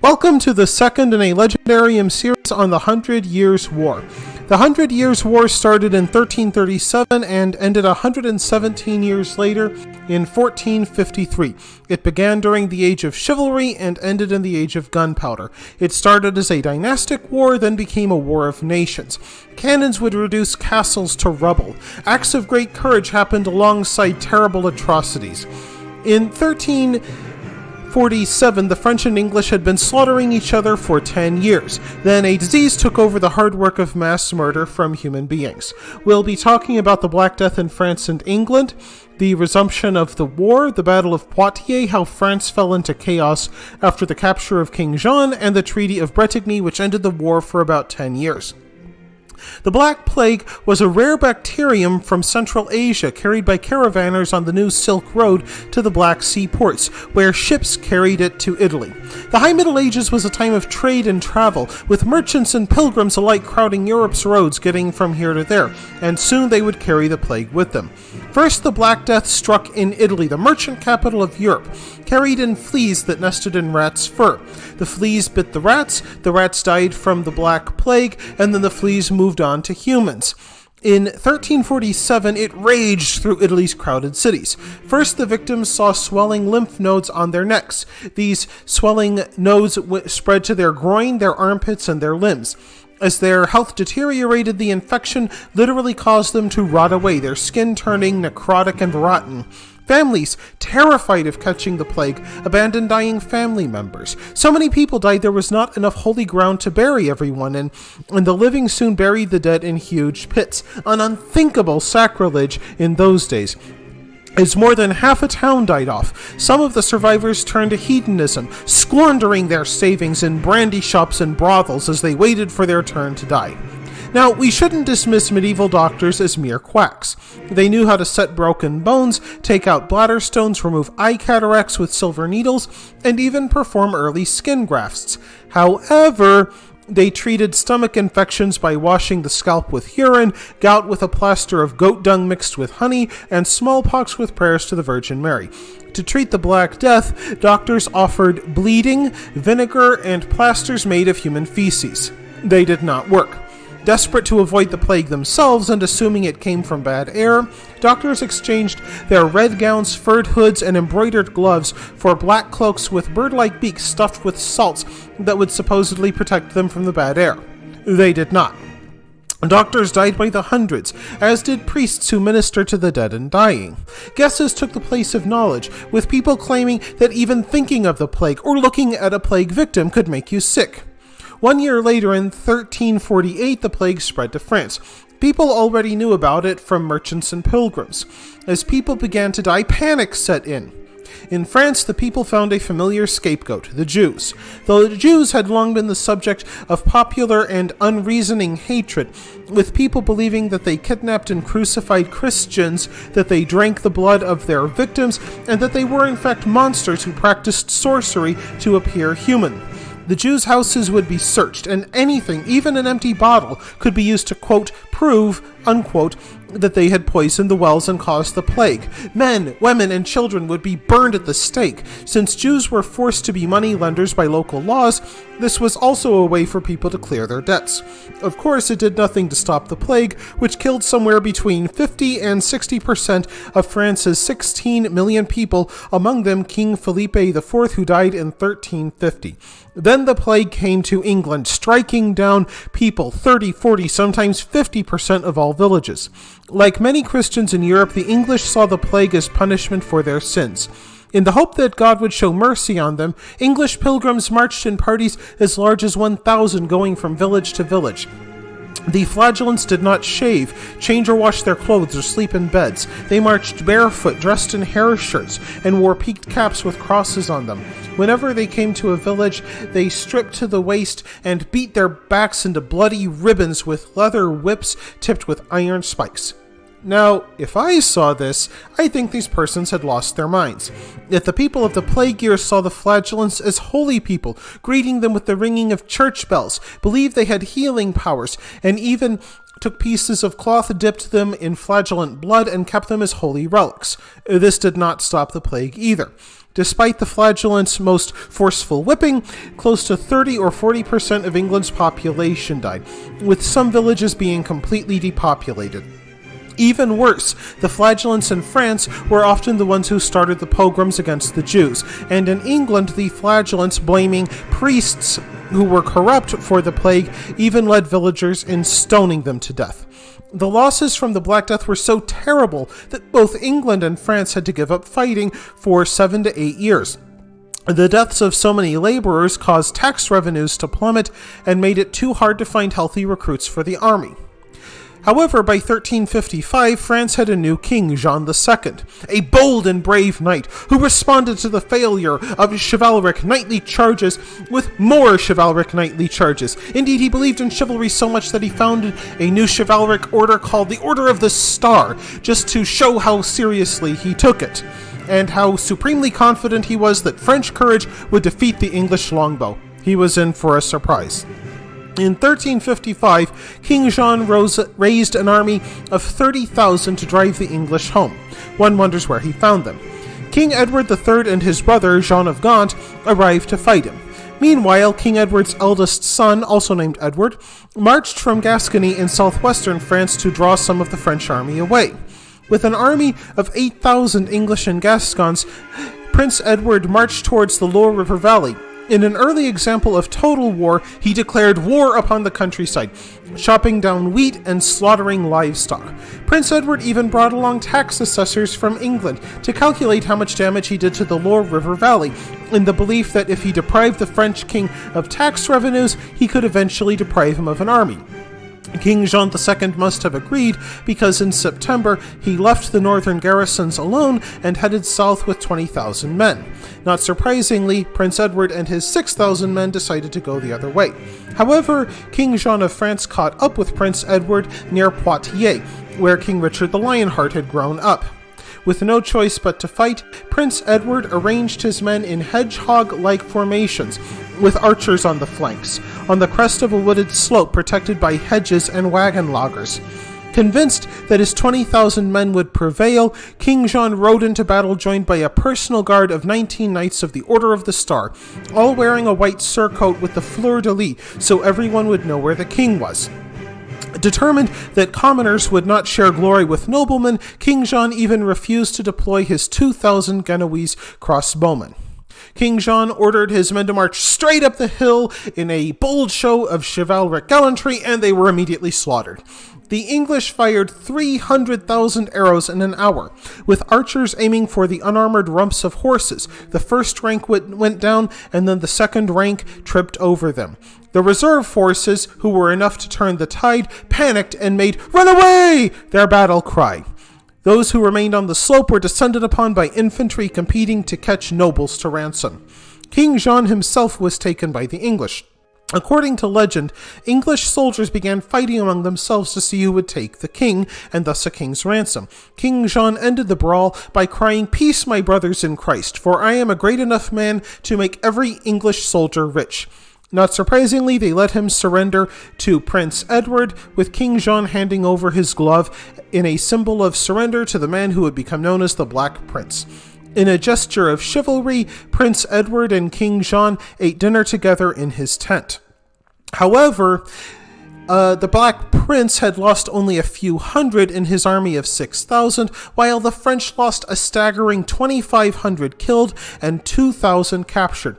Welcome to the second in a legendarium series on the 100 Years' War. The 100 Years' War started in 1337 and ended 117 years later in 1453. It began during the Age of Chivalry and ended in the Age of Gunpowder. It started as a dynastic war, then became a war of nations. Cannons would reduce castles to rubble. Acts of great courage happened alongside terrible atrocities. In 1347, the French and English had been slaughtering each other for 10 years. Then a disease took over the hard work of mass murder from human beings. We'll be talking about the Black Death in France and England, the resumption of the war, the Battle of Poitiers, how France fell into chaos after the capture of King Jean, and the Treaty of Bretigny, which ended the war for about 10 years. The Black Plague was a rare bacterium from Central Asia carried by caravanners on the new Silk Road to the Black Sea ports, where ships carried it to Italy. The High Middle Ages was a time of trade and travel, with merchants and pilgrims alike crowding Europe's roads, getting from here to there, and soon they would carry the plague with them. First, the Black Death struck in Italy, the merchant capital of Europe, carried in fleas that nested in rats' fur. The fleas bit the rats died from the Black Plague, and then the fleas moved on to humans. In 1347, it raged through Italy's crowded cities. First, the victims saw swelling lymph nodes on their necks. These swelling nodes spread to their groin, their armpits, and their limbs. As their health deteriorated, the infection literally caused them to rot away, their skin turning necrotic and rotten. Families, terrified of catching the plague, abandoned dying family members. So many people died there was not enough holy ground to bury everyone, and the living soon buried the dead in huge pits, an unthinkable sacrilege in those days. As more than half a town died off, some of the survivors turned to hedonism, squandering their savings in brandy shops and brothels as they waited for their turn to die. Now, we shouldn't dismiss medieval doctors as mere quacks. They knew how to set broken bones, take out bladder stones, remove eye cataracts with silver needles, and even perform early skin grafts. However, they treated stomach infections by washing the scalp with urine, gout with a plaster of goat dung mixed with honey, and smallpox with prayers to the Virgin Mary. To treat the Black Death, doctors offered bleeding, vinegar, and plasters made of human feces. They did not work. Desperate to avoid the plague themselves and assuming it came from bad air, doctors exchanged their red gowns, furred hoods, and embroidered gloves for black cloaks with bird-like beaks stuffed with salts that would supposedly protect them from the bad air. They did not. Doctors died by the hundreds, as did priests who ministered to the dead and dying. Guesses took the place of knowledge, with people claiming that even thinking of the plague or looking at a plague victim could make you sick. 1 year later, in 1348, the plague spread to France. People already knew about it from merchants and pilgrims. As people began to die, panic set in. In France, the people found a familiar scapegoat, the Jews. Though the Jews had long been the subject of popular and unreasoning hatred, with people believing that they kidnapped and crucified Christians, that they drank the blood of their victims, and that they were in fact monsters who practiced sorcery to appear human. The Jews' houses would be searched, and anything, even an empty bottle, could be used to, quote, prove, unquote, that they had poisoned the wells and caused the plague. Men, women, and children would be burned at the stake. Since Jews were forced to be money lenders by local laws, this was also a way for people to clear their debts. Of course, it did nothing to stop the plague, which killed somewhere between 50 and 60% of France's 16 million people, among them King Philippe IV, who died in 1350. Then the plague came to England, striking down people, 30, 40, sometimes 50% of all villages. Like many Christians in Europe, the English saw the plague as punishment for their sins. In the hope that God would show mercy on them, English pilgrims marched in parties as large as 1,000, going from village to village. The flagellants did not shave, change or wash their clothes, or sleep in beds. They marched barefoot, dressed in hair shirts, and wore peaked caps with crosses on them. Whenever they came to a village, they stripped to the waist and beat their backs into bloody ribbons with leather whips tipped with iron spikes. Now, if I saw this, I think these persons had lost their minds. Yet the people of the plague years saw the flagellants as holy people, greeting them with the ringing of church bells, believed they had healing powers, and even took pieces of cloth, dipped them in flagellant blood, and kept them as holy relics. This did not stop the plague either. Despite the flagellant's most forceful whipping, close to 30 or 40% of England's population died, with some villages being completely depopulated. Even worse, the flagellants in France were often the ones who started the pogroms against the Jews, and in England the flagellants, blaming priests who were corrupt for the plague, even led villagers in stoning them to death. The losses from the Black Death were so terrible that both England and France had to give up fighting for 7 to 8 years. The deaths of so many laborers caused tax revenues to plummet and made it too hard to find healthy recruits for the army. However, by 1355, France had a new king, Jean II, a bold and brave knight who responded to the failure of chivalric knightly charges with more chivalric knightly charges. Indeed, he believed in chivalry so much that he founded a new chivalric order called the Order of the Star, just to show how seriously he took it, and how supremely confident he was that French courage would defeat the English longbow. He was in for a surprise. In 1355, King Jean raised an army of 30,000 to drive the English home. One wonders where he found them. King Edward III and his brother, Jean of Gaunt, arrived to fight him. Meanwhile, King Edward's eldest son, also named Edward, marched from Gascony in southwestern France to draw some of the French army away. With an army of 8,000 English and Gascons, Prince Edward marched towards the Loire River Valley. In an early example of total war, he declared war upon the countryside, chopping down wheat and slaughtering livestock. Prince Edward even brought along tax assessors from England to calculate how much damage he did to the Loire River Valley, in the belief that if he deprived the French king of tax revenues, he could eventually deprive him of an army. King Jean II must have agreed, because in September he left the northern garrisons alone and headed south with 20,000 men. Not surprisingly, Prince Edward and his 6,000 men decided to go the other way. However, King Jean of France caught up with Prince Edward near Poitiers, where King Richard the Lionheart had grown up. With no choice but to fight, Prince Edward arranged his men in hedgehog-like formations, with archers on the flanks, on the crest of a wooded slope protected by hedges and wagon loggers. Convinced that his 20,000 men would prevail, King Jean rode into battle joined by a personal guard of 19 knights of the Order of the Star, all wearing a white surcoat with the fleur-de-lis, so everyone would know where the king was. Determined that commoners would not share glory with noblemen, King Jean even refused to deploy his 2,000 Genoese crossbowmen. King Jean ordered his men to march straight up the hill in a bold show of chivalric gallantry, and they were immediately slaughtered. The English fired 300,000 arrows in an hour, with archers aiming for the unarmored rumps of horses. The first rank went down, and then the second rank tripped over them. The reserve forces, who were enough to turn the tide, panicked and made "Run away!" their battle cry. Those who remained on the slope were descended upon by infantry competing to catch nobles to ransom. King Jean himself was taken by the English. According to legend, English soldiers began fighting among themselves to see who would take the king, and thus a king's ransom. King Jean ended the brawl by crying, "Peace, my brothers in Christ, for I am a great enough man to make every English soldier rich." Not surprisingly, they let him surrender to Prince Edward, with King Jean handing over his glove in a symbol of surrender to the man who would become known as the Black Prince. In a gesture of chivalry, Prince Edward and King Jean ate dinner together in his tent. However, the Black Prince had lost only a few hundred in his army of 6,000, while the French lost a staggering 2,500 killed and 2,000 captured.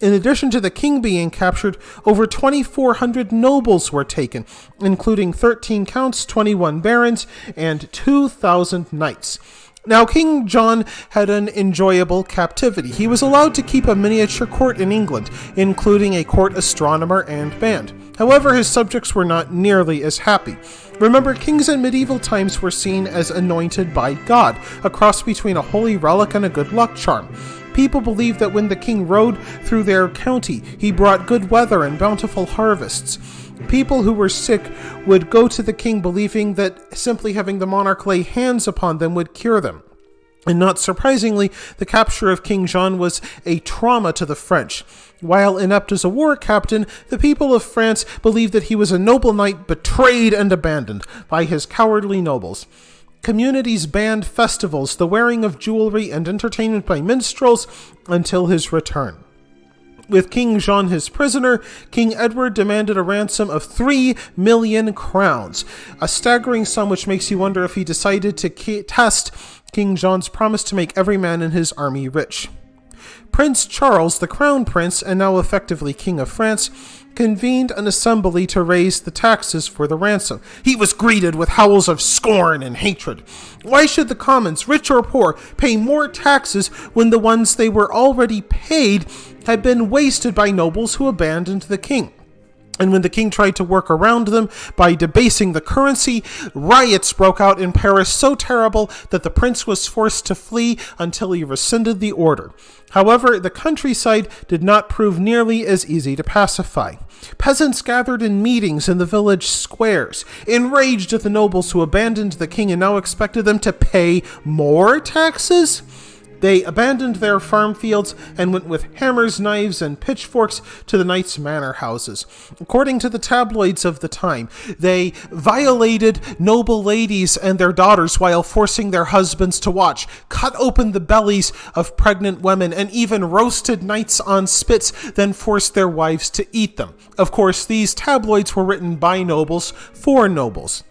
In addition to the king being captured, over 2,400 nobles were taken, including 13 counts, 21 barons, and 2,000 knights. Now, King John had an enjoyable captivity. He was allowed to keep a miniature court in England, including a court astronomer and band. However, his subjects were not nearly as happy. Remember, kings in medieval times were seen as anointed by God, a cross between a holy relic and a good luck charm. People believed that when the king rode through their county, he brought good weather and bountiful harvests. People who were sick would go to the king believing that simply having the monarch lay hands upon them would cure them. And not surprisingly, the capture of King Jean was a trauma to the French. While inept as a war captain, the people of France believed that he was a noble knight betrayed and abandoned by his cowardly nobles. Communities banned festivals, the wearing of jewelry, and entertainment by minstrels until his return. With King Jean his prisoner, King Edward demanded a ransom of 3 million crowns, a staggering sum which makes you wonder if he decided to test King Jean's promise to make every man in his army rich. Prince Charles, the crown prince and now effectively King of France, convened an assembly to raise the taxes for the ransom. He was greeted with howls of scorn and hatred. Why should the commons, rich or poor, pay more taxes when the ones they were already paid had been wasted by nobles who abandoned the king? And when the king tried to work around them by debasing the currency, riots broke out in Paris so terrible that the prince was forced to flee until he rescinded the order. However, the countryside did not prove nearly as easy to pacify. Peasants gathered in meetings in the village squares, enraged at the nobles who abandoned the king and now expected them to pay more taxes. They abandoned their farm fields and went with hammers, knives, and pitchforks to the knights' manor houses. According to the tabloids of the time, they violated noble ladies and their daughters while forcing their husbands to watch, cut open the bellies of pregnant women, and even roasted knights on spits, then forced their wives to eat them. Of course, these tabloids were written by nobles for nobles.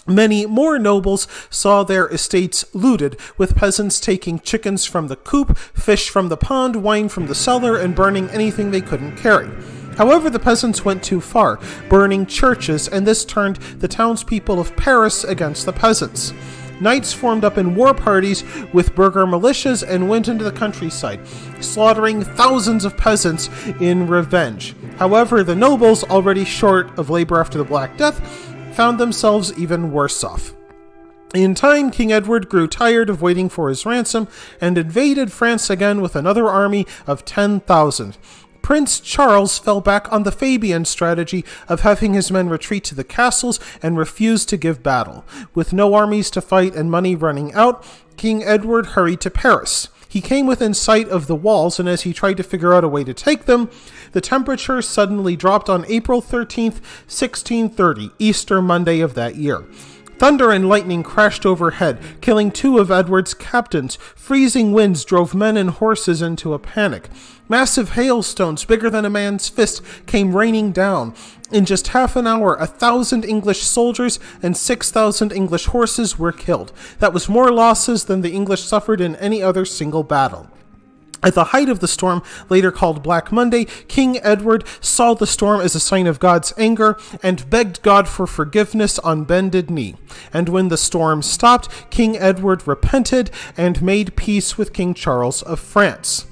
Many more nobles saw their estates looted, with peasants taking chickens from the coop, fish from the pond, wine from the cellar, and burning anything they couldn't carry. However, the peasants went too far, burning churches, and this turned the townspeople of Paris against the peasants. Knights formed up in war parties with burgher militias and went into the countryside, slaughtering thousands of peasants in revenge. However, the nobles, already short of labor after the Black Death, found themselves even worse off. In time, King Edward grew tired of waiting for his ransom and invaded France again with another army of 10,000. Prince Charles fell back on the Fabian strategy of having his men retreat to the castles and refuse to give battle. With no armies to fight and money running out, King Edward hurried to Paris. He came within sight of the walls, and as he tried to figure out a way to take them, the temperature suddenly dropped on April 13th, 1630, Easter Monday of that year. Thunder and lightning crashed overhead, killing 2 of Edward's captains. Freezing winds drove men and horses into a panic. Massive hailstones, bigger than a man's fist, came raining down. In just half an hour, 1,000 English soldiers and 6,000 English horses were killed. That was more losses than the English suffered in any other single battle. At the height of the storm, later called Black Monday, King Edward saw the storm as a sign of God's anger and begged God for forgiveness on bended knee. And when the storm stopped, King Edward repented and made peace with King Charles of France.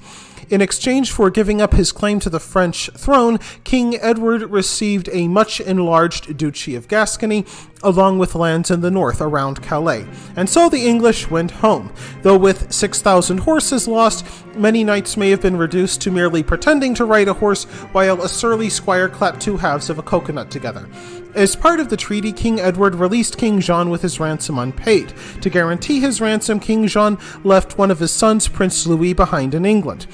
In exchange for giving up his claim to the French throne, King Edward received a much enlarged Duchy of Gascony, along with lands in the north around Calais. And so the English went home. Though with 6,000 horses lost, many knights may have been reduced to merely pretending to ride a horse while a surly squire clapped 2 halves of a coconut together. As part of the treaty, King Edward released King Jean with his ransom unpaid. To guarantee his ransom, King Jean left one of his sons, Prince Louis, behind in England.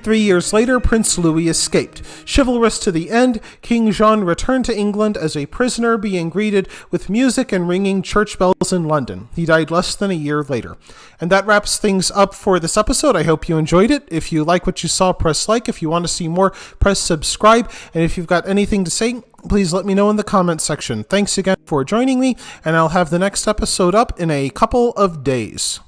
3 years later, Prince Louis escaped. Chivalrous to the end, King Jean returned to England as a prisoner, being greeted with music and ringing church bells in London. He died less than a year later. And that wraps things up for this episode. I hope you enjoyed it. If you like what you saw, press like. If you want to see more, press subscribe. And if you've got anything to say, please let me know in the comments section. Thanks again for joining me, and I'll have the next episode up in a couple of days.